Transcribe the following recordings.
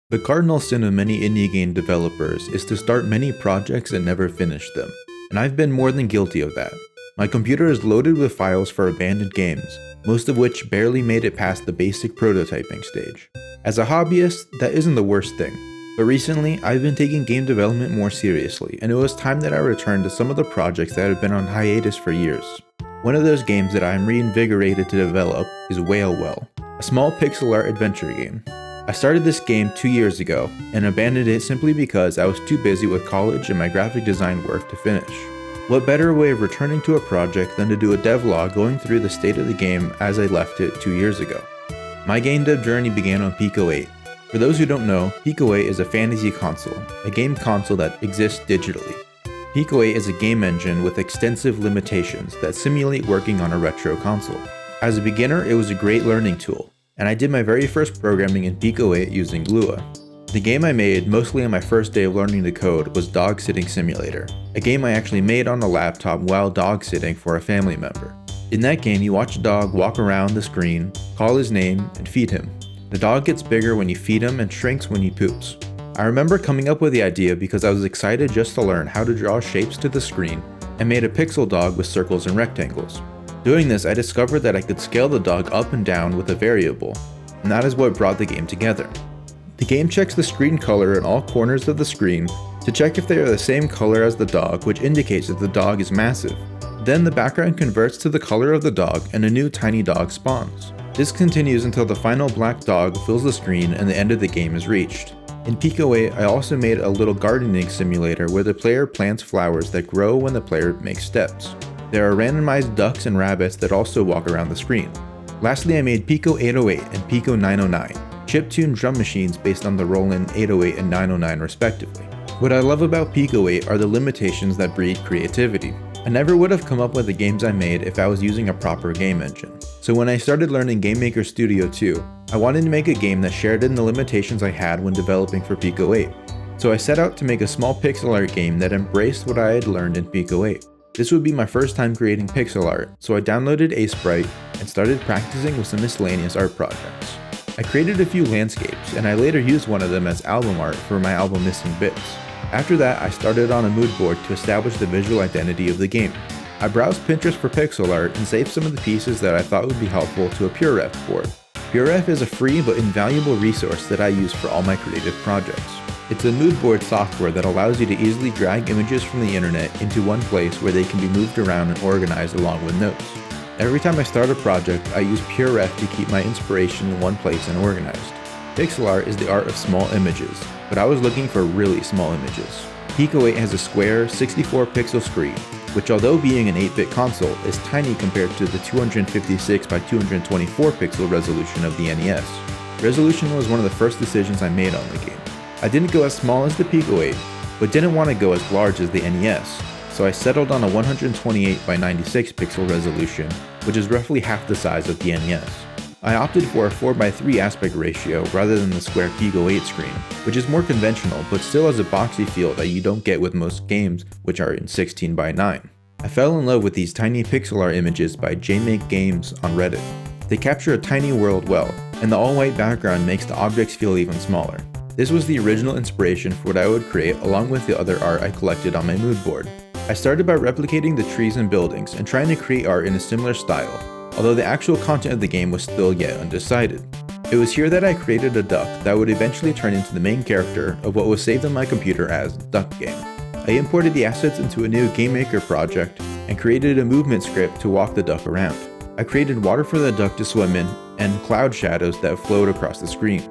The cardinal sin of many indie game developers is to start many projects and never finish them, and I've been more than guilty of that. My computer is loaded with files for abandoned games, most of which barely made it past the basic prototyping stage. As a hobbyist, that isn't the worst thing, but recently I've been taking game development more seriously, and it was time that I returned to some of the projects that have been on hiatus for years. One of those games that I am reinvigorated to develop is Whale Well, a small pixel art adventure game. I started this game 2 years ago, and abandoned it simply because I was too busy with college and my graphic design work to finish. What better way of returning to a project than to do a devlog going through the state of the game as I left it 2 years ago. My game dev journey began on Pico 8. For those who don't know, Pico 8 is a fantasy console, a game console that exists digitally. Pico 8 is a game engine with extensive limitations that simulate working on a retro console. As a beginner, it was a great learning tool, and I did my very first programming in Pico 8 using Lua. The game I made, mostly on my first day of learning to code, was Dog Sitting Simulator, a game I actually made on a laptop while dog sitting for a family member. In that game, you watch a dog walk around the screen, call his name, and feed him. The dog gets bigger when you feed him and shrinks when he poops. I remember coming up with the idea because I was excited just to learn how to draw shapes to the screen and made a pixel dog with circles and rectangles. Doing this, I discovered that I could scale the dog up and down with a variable, and that is what brought the game together. The game checks the screen color in all corners of the screen to check if they are the same color as the dog, which indicates that the dog is massive. Then the background converts to the color of the dog and a new tiny dog spawns. This continues until the final black dog fills the screen and the end of the game is reached. In Pico 8, I also made a little gardening simulator where the player plants flowers that grow when the player makes steps. There are randomized ducks and rabbits that also walk around the screen. Lastly, I made Pico 808 and Pico 909, chiptune drum machines based on the Roland 808 and 909 respectively. What I love about Pico 8 are the limitations that breed creativity. I never would have come up with the games I made if I was using a proper game engine. So when I started learning Game Maker Studio 2, I wanted to make a game that shared in the limitations I had when developing for Pico 8. So I set out to make a small pixel art game that embraced what I had learned in Pico 8. This would be my first time creating pixel art, so I downloaded Sprite and started practicing with some miscellaneous art projects. I created a few landscapes, and I later used one of them as album art for my album Missing Bits. After that, I started on a mood board to establish the visual identity of the game. I browsed Pinterest for pixel art and saved some of the pieces that I thought would be helpful to a PureRef board. PureRef is a free but invaluable resource that I use for all my creative projects. It's a mood board software that allows you to easily drag images from the internet into one place where they can be moved around and organized along with notes. Every time I start a project, I use PureRef to keep my inspiration in one place and organized. Pixel art is the art of small images, but I was looking for really small images. Pico 8 has a square 64 pixel screen, which although being an 8-bit console is tiny compared to the 256 by 224 pixel resolution of the NES. Resolution was one of the first decisions I made on the game. I didn't go as small as the Pico 8, but didn't want to go as large as the NES, so I settled on a 128 by 96 pixel resolution, which is roughly half the size of the NES. I opted for a 4:3 aspect ratio rather than the square Pico 8 screen, which is more conventional but still has a boxy feel that you don't get with most games which are in 16:9. I fell in love with these tiny pixel art images by JMakeGames on Reddit. They capture a tiny world well, and the all-white background makes the objects feel even smaller. This was the original inspiration for what I would create along with the other art I collected on my mood board. I started by replicating the trees and buildings and trying to create art in a similar style, although the actual content of the game was still yet undecided. It was here that I created a duck that would eventually turn into the main character of what was saved on my computer as Duck Game. I imported the assets into a new Game Maker project and created a movement script to walk the duck around. I created water for the duck to swim in and cloud shadows that flowed across the screen.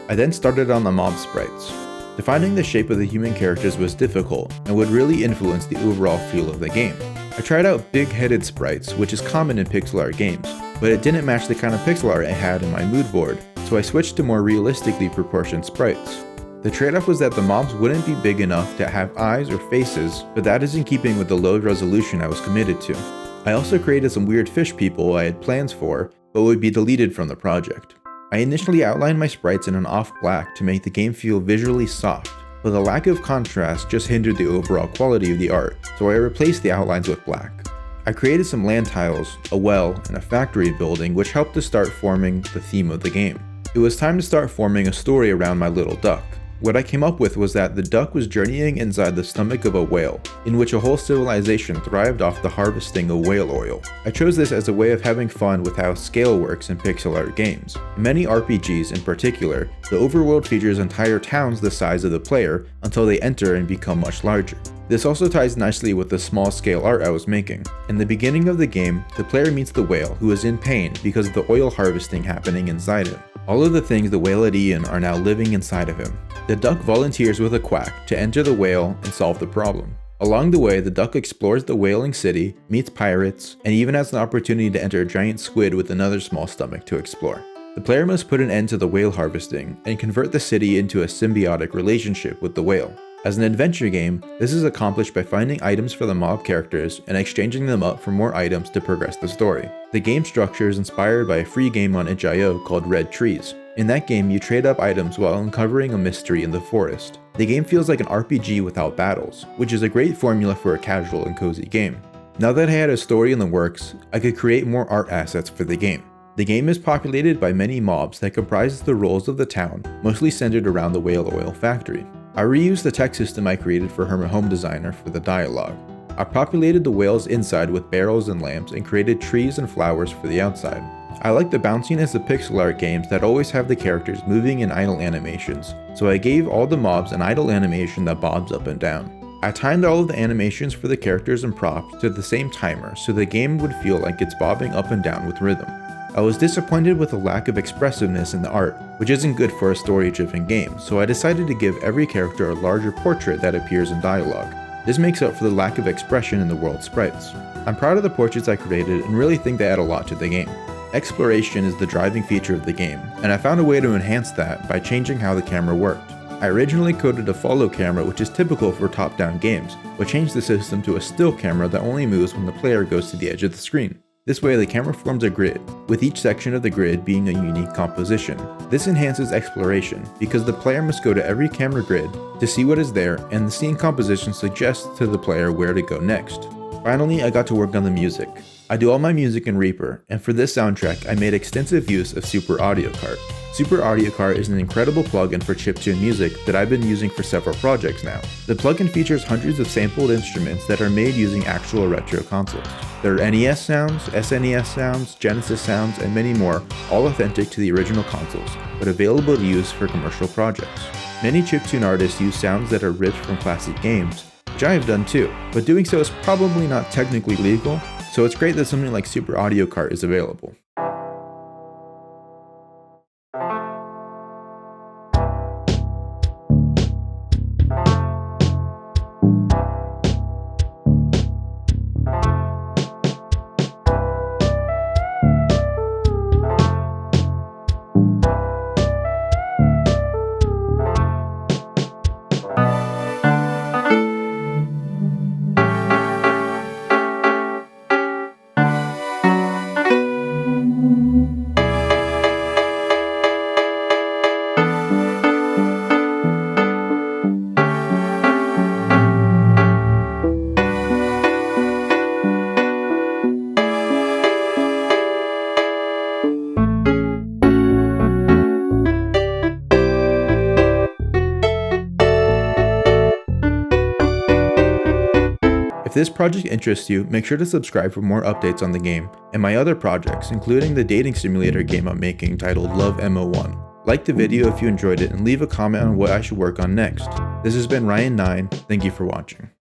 I then started on the mob sprites. Defining the shape of the human characters was difficult and would really influence the overall feel of the game. I tried out big-headed sprites, which is common in pixel art games, but it didn't match the kind of pixel art I had in my mood board, so I switched to more realistically proportioned sprites. The trade-off was that the mobs wouldn't be big enough to have eyes or faces, but that is in keeping with the low resolution I was committed to. I also created some weird fish people I had plans for, but would be deleted from the project. I initially outlined my sprites in an off black to make the game feel visually soft, but the lack of contrast just hindered the overall quality of the art, so I replaced the outlines with black. I created some land tiles, a well, and a factory building which helped to start forming the theme of the game. It was time to start forming a story around my little duck. What I came up with was that the duck was journeying inside the stomach of a whale, in which a whole civilization thrived off the harvesting of whale oil. I chose this as a way of having fun with how scale works in pixel art games. In many RPGs in particular, the overworld features entire towns the size of the player until they enter and become much larger. This also ties nicely with the small scale art I was making. In the beginning of the game, the player meets the whale, who is in pain because of the oil harvesting happening inside him. All of the things the whale had eaten are now living inside of him. The duck volunteers with a quack to enter the whale and solve the problem. Along the way, the duck explores the whaling city, meets pirates, and even has an opportunity to enter a giant squid with another small stomach to explore. The player must put an end to the whale harvesting and convert the city into a symbiotic relationship with the whale. As an adventure game, this is accomplished by finding items for the mob characters and exchanging them up for more items to progress the story. The game structure is inspired by a free game on itch.io called Red Trees. In that game, you trade up items while uncovering a mystery in the forest. The game feels like an RPG without battles, which is a great formula for a casual and cozy game. Now that I had a story in the works, I could create more art assets for the game. The game is populated by many mobs that comprise the roles of the town, mostly centered around the whale oil factory. I reused the text system I created for Hermit Home Designer for the dialogue. I populated the whale's inside with barrels and lamps and created trees and flowers for the outside. I like the bounciness of pixel art games that always have the characters moving in idle animations, so I gave all the mobs an idle animation that bobs up and down. I timed all of the animations for the characters and props to the same timer so the game would feel like it's bobbing up and down with rhythm. I was disappointed with the lack of expressiveness in the art, which isn't good for a story-driven game, so I decided to give every character a larger portrait that appears in dialogue. This makes up for the lack of expression in the world sprites. I'm proud of the portraits I created and really think they add a lot to the game. Exploration is the driving feature of the game, and I found a way to enhance that by changing how the camera worked. I originally coded a follow camera, which is typical for top-down games, but changed the system to a still camera that only moves when the player goes to the edge of the screen. This way, the camera forms a grid, with each section of the grid being a unique composition. This enhances exploration, because the player must go to every camera grid to see what is there, and the scene composition suggests to the player where to go next. Finally, I got to work on the music. I do all my music in Reaper, and for this soundtrack, I made extensive use of Super Audio Cart. Super Audio Cart is an incredible plugin for chiptune music that I've been using for several projects now. The plugin features hundreds of sampled instruments that are made using actual retro consoles. There are NES sounds, SNES sounds, Genesis sounds, and many more, all authentic to the original consoles, but available to use for commercial projects. Many chiptune artists use sounds that are ripped from classic games, which I have done too, but doing so is probably not technically legal, so it's great that something like Super Audio Cart is available. If this project interests you, make sure to subscribe for more updates on the game and my other projects, including the dating simulator game I'm making titled Love MO1. Like the video if you enjoyed it and leave a comment on what I should work on next. This has been Ryan9, thank you for watching.